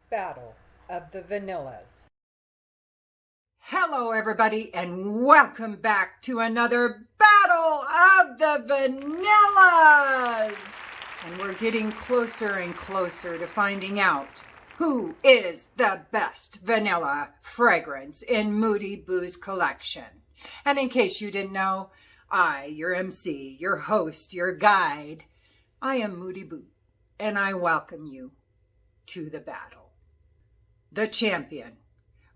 Battle of the Vanillas. Hello everybody and welcome back to another Battle of the Vanillas! And we're getting closer and closer to finding out who is the best vanilla fragrance in Moody Boo's collection. And in case you didn't know, I, your MC, your host, your guide, I am Moody Boo, and I welcome you to the battle. The champion,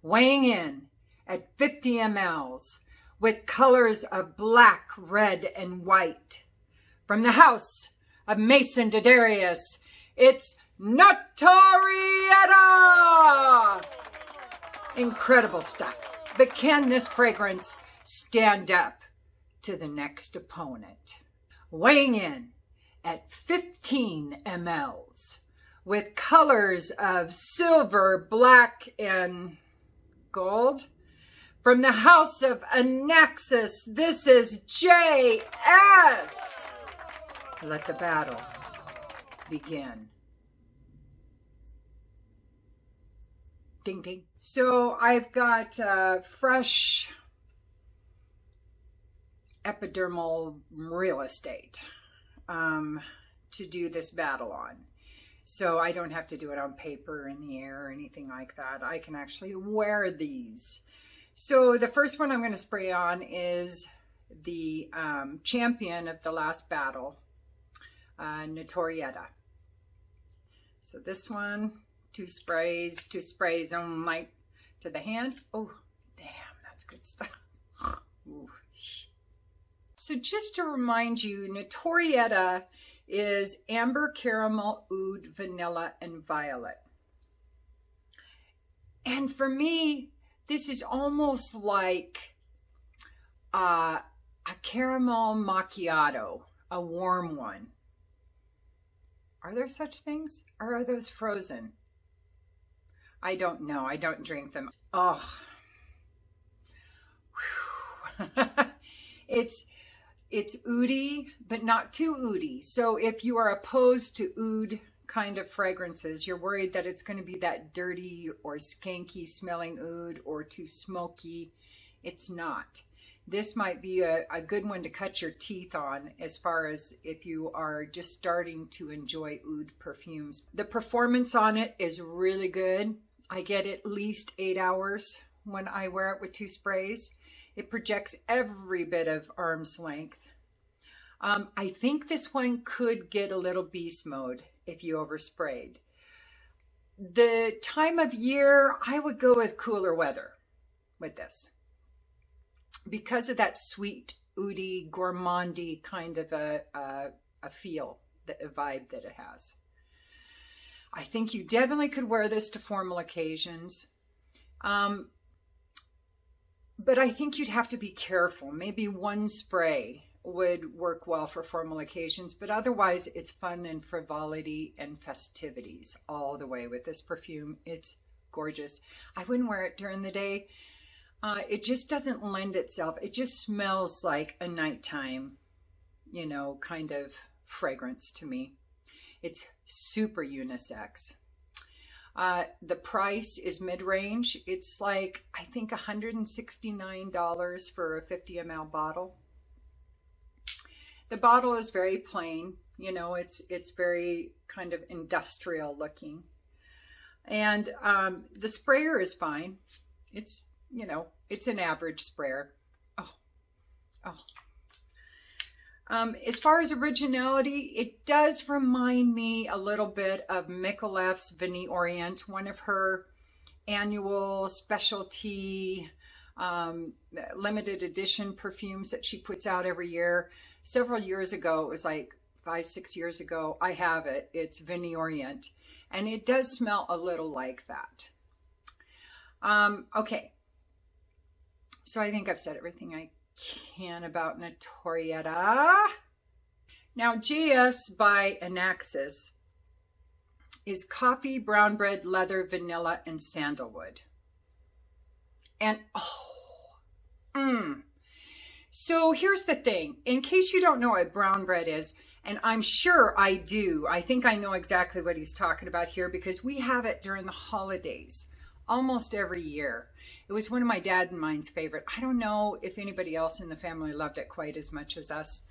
weighing in at 50 mLs with colors of black, red, and white. From the house of Maison de Darius, it's Notorieta! Incredible stuff. But can this fragrance stand up to the next opponent? Weighing in at 15 mLs with colors of silver, black, and gold. From the house of Anaxis, this is JS. Let the battle begin. Ding, ding. So I've got fresh epidermal real estate to do this battle on. So I don't have to do it on paper in the air or anything like that. I can actually wear these. So the first one I'm going to spray on is the champion of the last battle, Notorieta. So this one, two sprays only to the hand. Oh, damn, that's good stuff. Ooh. So just to remind you, Notorieta is amber, caramel, oud, vanilla, and violet. And for me, this is almost like a caramel macchiato, a warm one. Are there such things? Or are those frozen? I don't know. I don't drink them. Oh. It's oudy, but not too oudy. So if you are opposed to oud kind of fragrances, you're worried that it's going to be that dirty or skanky smelling oud or too smoky. It's not. This might be a good one to cut your teeth on as far as if you are just starting to enjoy oud perfumes. The performance on it is really good. I get at least 8 hours when I wear it with 2 sprays. It projects every bit of arm's length. I think this one could get a little beast mode if you oversprayed. The time of year, I would go with cooler weather with this. Because of that sweet, oudy, gourmandy kind of a feel, a vibe that it has. I think you definitely could wear this to formal occasions. But I think you'd have to be careful. Maybe 1 spray would work well for formal occasions, but otherwise it's fun and frivolity and festivities all the way with this perfume. It's gorgeous. I wouldn't wear it during the day. It just doesn't lend itself. It just smells like a nighttime, you know, kind of fragrance to me. It's super unisex. The price is mid-range. It's like, I think $169 for a 50 ml bottle. The bottle is very plain, you know, it's very kind of industrial looking. And the sprayer is fine. It's, you know, it's an average sprayer. As far as originality, it does remind me a little bit of Micallef's Vanille Orient, one of her annual specialty limited edition perfumes that she puts out every year. Several years ago, it was like 5-6 years ago. I have it. It's Vanille, and it does smell a little like that. Okay. So I think I've said everything I can about Notorieta. Now, JS by Anaxis is coffee, brown bread, leather, vanilla, and sandalwood. And So here's the thing. In case you don't know what brown bread is, and I'm sure I do, I think I know exactly what he's talking about here because we have it during the holidays almost every year. It was one of my dad and mine's favorite. I don't know if anybody else in the family loved it quite as much as us,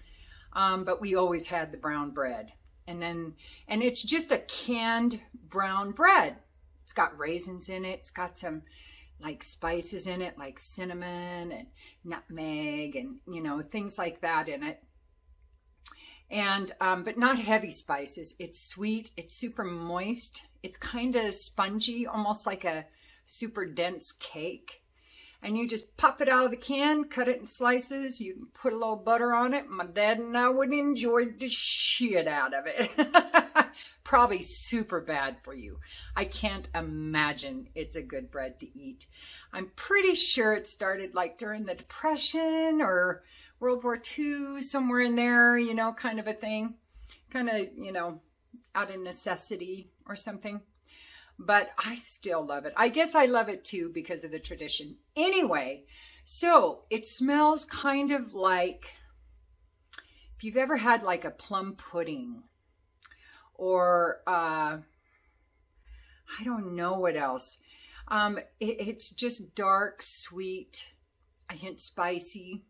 but we always had the brown bread. And it's just a canned brown bread. It's got raisins in it. It's got some like spices in it, like cinnamon and nutmeg and, you know, things like that in it. And, but not heavy spices. It's sweet. It's super moist. It's kind of spongy, almost like a super dense cake. And you just pop it out of the can, cut it in slices. You can put a little butter on it. My dad and I would enjoy the shit out of it. Probably super bad for you. I can't imagine it's a good bread to eat. I'm pretty sure it started like during the Depression or World War II, somewhere in there, you know, kind of a thing. Kind of, you know, out of necessity or something. But I still love it. I guess I love it too because of the tradition. Anyway, so it smells kind of like, if you've ever had like a plum pudding or I don't know what else. It's just dark, sweet, a hint spicy.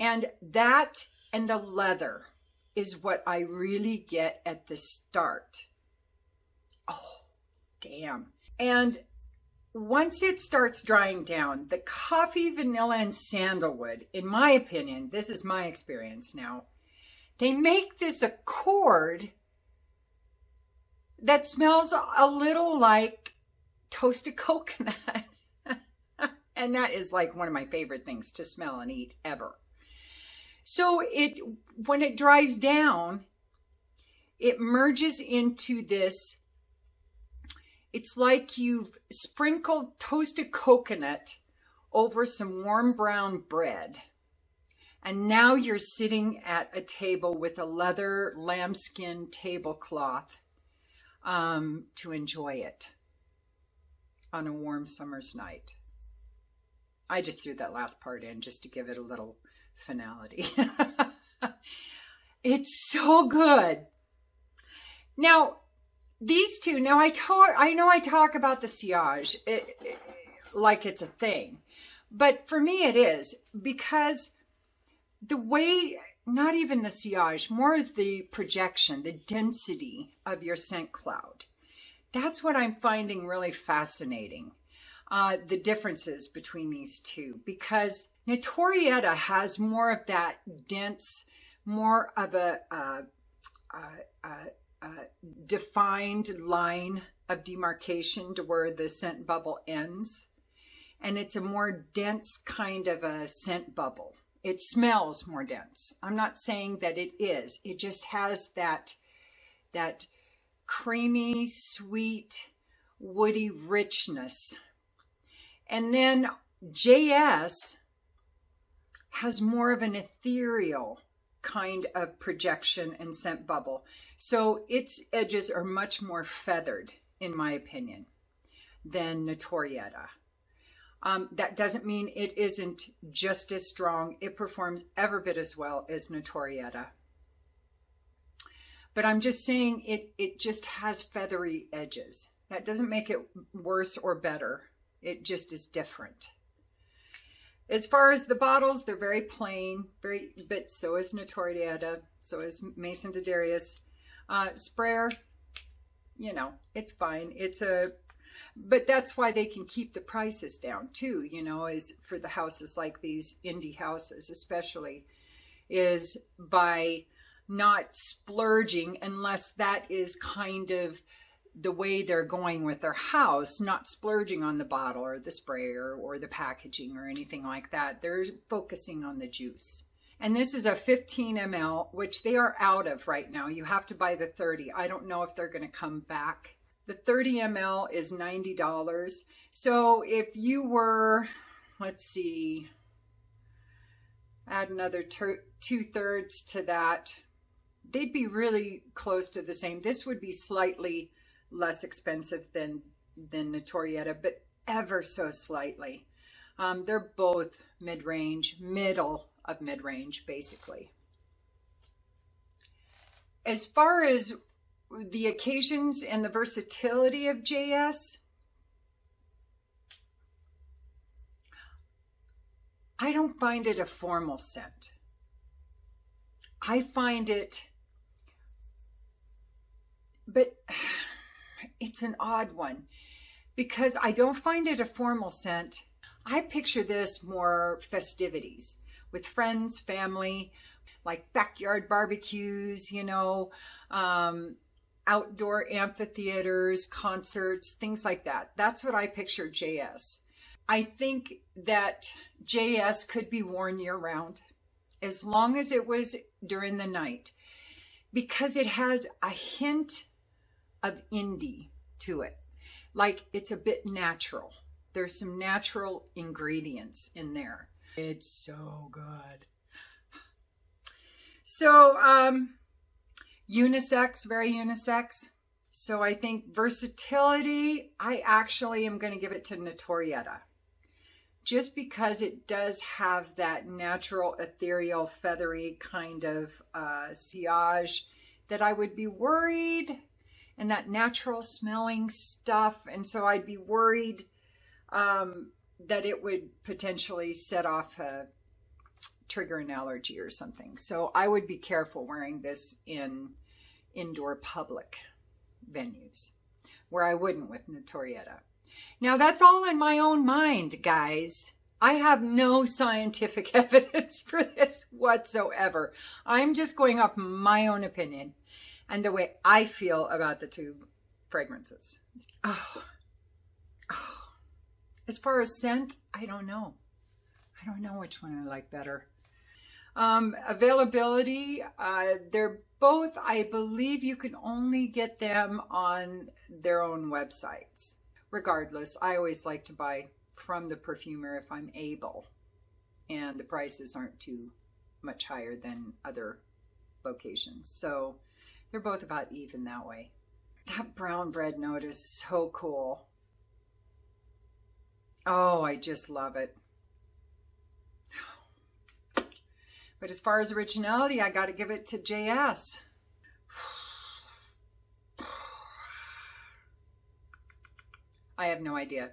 And that and the leather is what I really get at the start. Oh, damn. And once it starts drying down, the coffee, vanilla, and sandalwood, in my opinion, this is my experience now, they make this accord that smells a little like toasted coconut. And that is like one of my favorite things to smell and eat ever. So when it dries down, it merges into this. It's like you've sprinkled toasted coconut over some warm brown bread. And now you're sitting at a table with a leather lambskin tablecloth to enjoy it on a warm summer's night. I just threw that last part in just to give it a little finality. It's so good. Now, these two, now I know I talk about the sillage like it's a thing, but for me it is, because the way, not even the sillage, more of the projection, the density of your scent cloud. That's what I'm finding really fascinating. The differences between these two, because Notorieta has more of that dense, more of a defined line of demarcation to where the scent bubble ends. And it's a more dense kind of a scent bubble. It smells more dense. I'm not saying that it is. It just has that creamy, sweet, woody richness. And then JS has more of an ethereal kind of projection and scent bubble. So its edges are much more feathered, in my opinion, than Notorieta. That doesn't mean it isn't just as strong. It performs every bit as well as Notorieta. But I'm just saying it just has feathery edges. That doesn't make it worse or better. It just is different. As far as the bottles, they're very plain, but so is Notorieta, so is Maison de Darius. Sprayer, you know, it's fine. But that's why they can keep the prices down too, you know, is for the houses like these indie houses especially, is by not splurging unless that is kind of the way they're going with their house, not splurging on the bottle or the sprayer or the packaging or anything like that. They're focusing on the juice. And this is a 15 ml, which they are out of right now. You have to buy the 30. I don't know if they're going to come back. The 30 ml is $90. So if you were, let's see, add another 2/3 to that, they'd be really close to the same. This would be slightly less expensive than Notorieta, but ever so slightly. They're both mid-range, middle of mid-range, basically. As far as the occasions and the versatility of JS, I don't find it a formal scent. I find it, but it's an odd one because I don't find it a formal scent. I picture this more festivities with friends, family, like backyard barbecues, you know, outdoor amphitheaters, concerts, things like that. That's what I picture JS. I think that JS could be worn year round as long as it was during the night because it has a hint of indie to it. Like it's a bit natural. There's some natural ingredients in there. It's so good. So, unisex, very unisex. So I think versatility, I actually am going to give it to Notorieta. Just because it does have that natural, ethereal, feathery kind of sillage that I would be worried, and that natural smelling stuff. And so I'd be worried that it would potentially set off a trigger an allergy or something. So I would be careful wearing this in indoor public venues where I wouldn't with Notorieta. Now that's all in my own mind, guys. I have no scientific evidence for this whatsoever. I'm just going off my own opinion and the way I feel about the two fragrances. As far as scent, I don't know. I don't know which one I like better. Availability, they're both, I believe you can only get them on their own websites. Regardless, I always like to buy from the perfumer if I'm able, and the prices aren't too much higher than other locations. So they're both about even that way. That brown bread note is so cool. Oh, I just love it. But as far as originality, I got to give it to JS. I have no idea.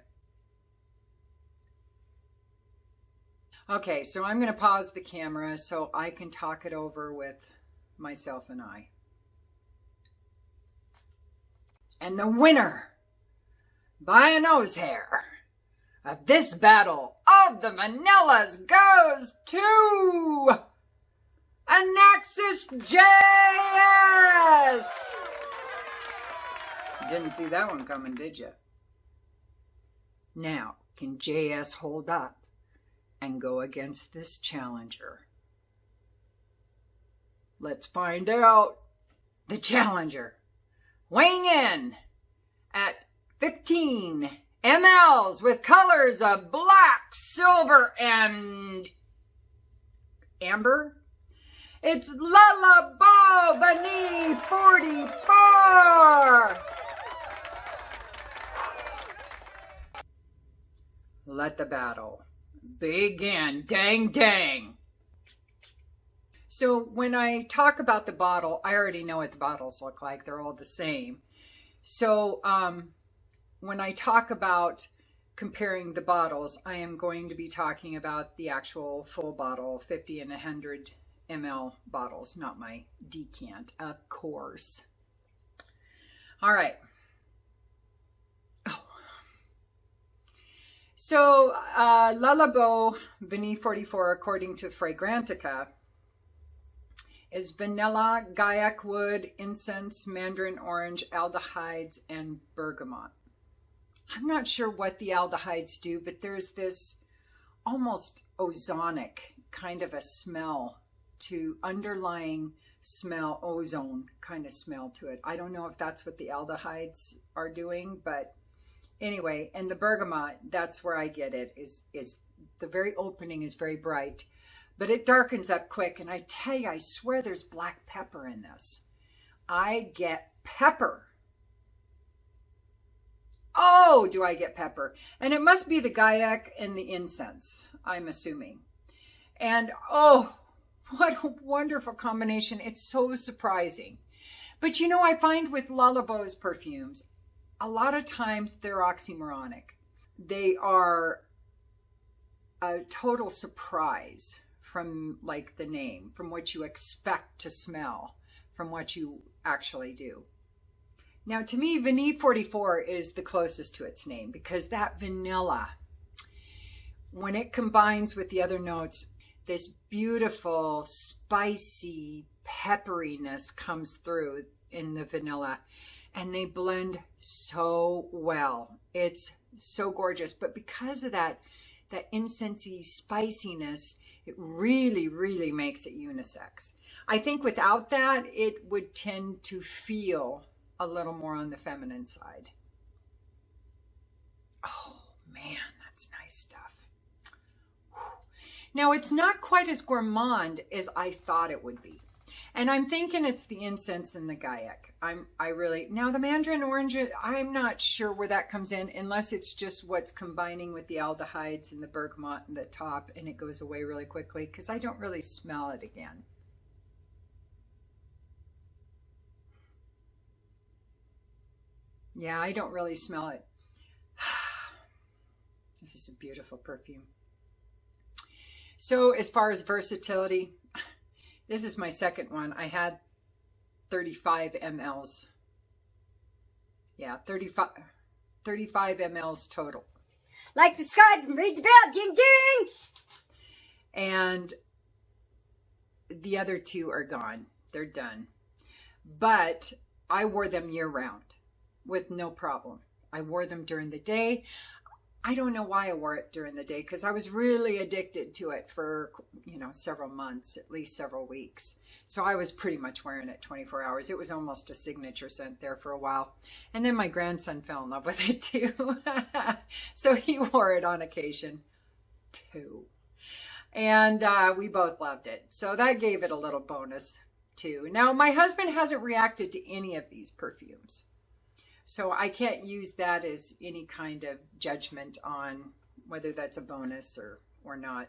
Okay, so I'm going to pause the camera so I can talk it over with myself and I. And the winner by a nose hair of this battle of the vanillas goes to Anaxis JS. Didn't see that one coming, did you? Now, can JS hold up and go against this challenger? Let's find out. The challenger, weighing in at 15 mLs with colors of black, silver, and amber. It's Labo Vanille 44. Let the battle begin. Dang, dang. So when I talk about the bottle, I already know what the bottles look like. They're all the same. So when I talk about comparing the bottles, I am going to be talking about the actual full bottle, 50 and 100 ml bottles, not my decant, of course. All right. So, Labo Vanille 44, according to Fragrantica, is vanilla, guaiac wood, incense, mandarin orange, aldehydes, and bergamot. I'm not sure what the aldehydes do, but there's this almost ozonic kind of a smell to underlying smell, ozone kind of smell to it. I don't know if that's what the aldehydes are doing, but anyway, and the bergamot, that's where I get it, is the very opening is very bright, but it darkens up quick. And I tell you, I swear there's black pepper in this. I get pepper. Oh, do I get pepper? And it must be the gaiac and the incense, I'm assuming. And oh, what a wonderful combination. It's so surprising. But you know, I find with Lullaby's perfumes, a lot of times they're oxymoronic. They are a total surprise from like the name, from what you expect to smell, from what you actually do. Now, to me, Vanille 44 is the closest to its name because that vanilla, when it combines with the other notes, this beautiful, spicy pepperiness comes through in the vanilla, and they blend so well. It's so gorgeous. But because of that incensey spiciness, it really, really makes it unisex. I think without that, it would tend to feel a little more on the feminine side. Oh man, that's nice stuff. Now, it's not quite as gourmand as I thought it would be. And I'm thinking it's the incense and the gaiac. Now the mandarin orange, I'm not sure where that comes in, unless it's just what's combining with the aldehydes and the bergamot in the top, and it goes away really quickly because I don't really smell it again. Yeah, I don't really smell it. This is a beautiful perfume. So as far as versatility, this is my second one. I had 35 mLs. Yeah, 35 mLs total. Like the sky and read the bell, ding ding! And the other two are gone. They're done. But I wore them year round with no problem. I wore them during the day. I don't know why I wore it during the day because I was really addicted to it for, several months, at least several weeks. So I was pretty much wearing it 24 hours. It was almost a signature scent there for a while. And then my grandson fell in love with it too. So he wore it on occasion too. And we both loved it. So that gave it a little bonus too. Now, my husband hasn't reacted to any of these perfumes. So I can't use that as any kind of judgment on whether that's a bonus or not.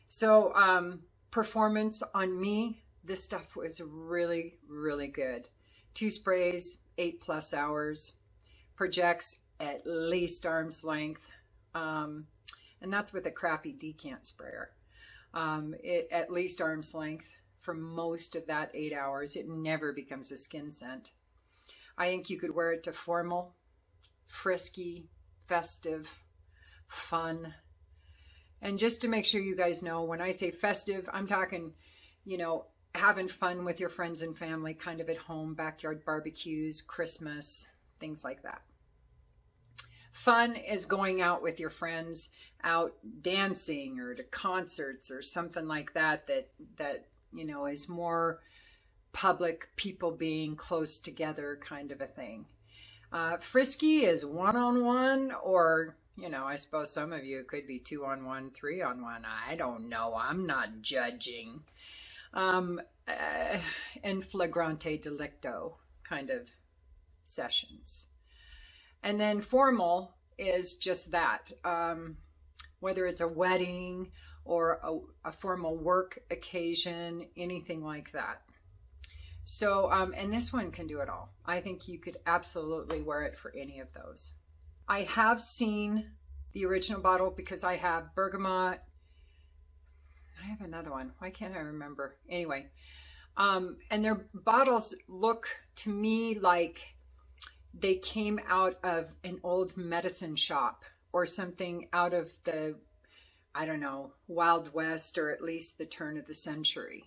So performance on me, this stuff was really, really good. 2 sprays, 8+ hours, projects at least arm's length. And that's with a crappy decant sprayer. At least arm's length for most of that 8 hours. It never becomes a skin scent. I think you could wear it to formal, frisky, festive, fun. And just to make sure you guys know, when I say festive, I'm talking, having fun with your friends and family, kind of at home, backyard barbecues, Christmas, things like that. Fun is going out with your friends, out dancing or to concerts or something like that is more public, people being close together kind of a thing. Frisky is 1-on-1, or I suppose some of you could be 2-on-1, 3-on-1. I don't know. I'm not judging. And flagrante delicto kind of sessions. And then formal is just that. Whether it's a wedding or a formal work occasion, anything like that. So, and this one can do it all. I think you could absolutely wear it for any of those. I have seen the original bottle because I have bergamot. I have another one. Why can't I remember? Anyway, and their bottles look to me like they came out of an old medicine shop or something out of the, Wild West, or at least the turn of the century.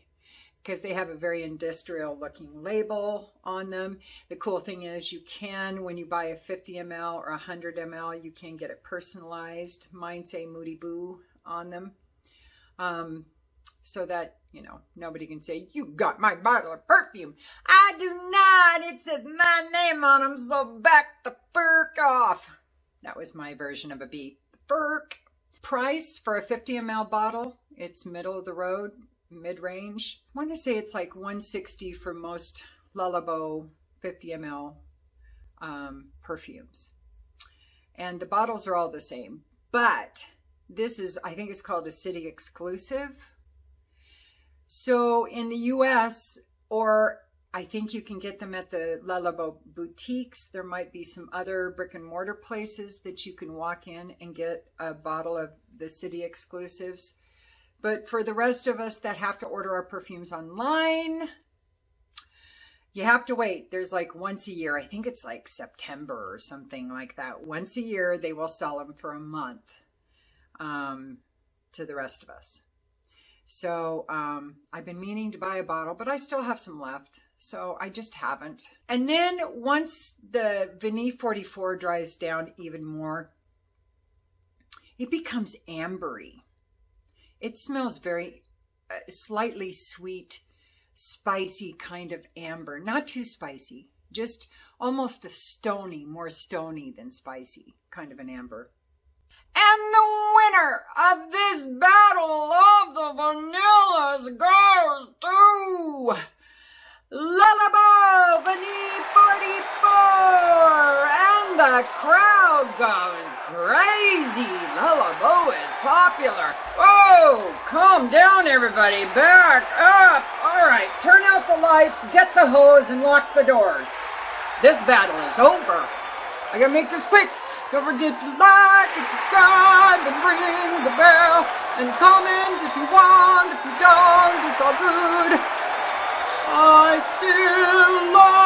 Because they have a very industrial looking label on them. The cool thing is you can, when you buy a 50 ml or 100 ml, you can get it personalized. Mine say Moody Boo on them. so that, you know, nobody can say, you got my bottle of perfume. I do not. It says my name on them, so back the furk off. That was my version of a beep. Furk. Price for a 50 ml bottle, it's middle of the road, mid-range. I want to say it's like $160 for most Labo 50 ml perfumes. And the bottles are all the same. But this is, I think it's called a city exclusive. So in the US, or I think you can get them at the Labo boutiques. There might be some other brick and mortar places that you can walk in and get a bottle of the city exclusives. But for the rest of us that have to order our perfumes online, you have to wait. There's like once a year. I think it's like September or something like that. Once a year, they will sell them for a month to the rest of us. So I've been meaning to buy a bottle, but I still have some left. So I just haven't. And then once the Vanille 44 dries down even more, it becomes ambery. It smells very slightly sweet, spicy kind of amber. Not too spicy, just almost a stony, more stony than spicy kind of an amber. And the winner of this battle of the vanillas goes to Lullaby Vanille 44, and the crowd goes crazy. Lullaby is popular. Whoa, calm down everybody, back up. All right, turn out the lights, get the hose, and lock the doors. This battle is over. I gotta make this quick. Don't forget to like and subscribe and ring the bell and comment if you want. If you don't, it's all good. I still love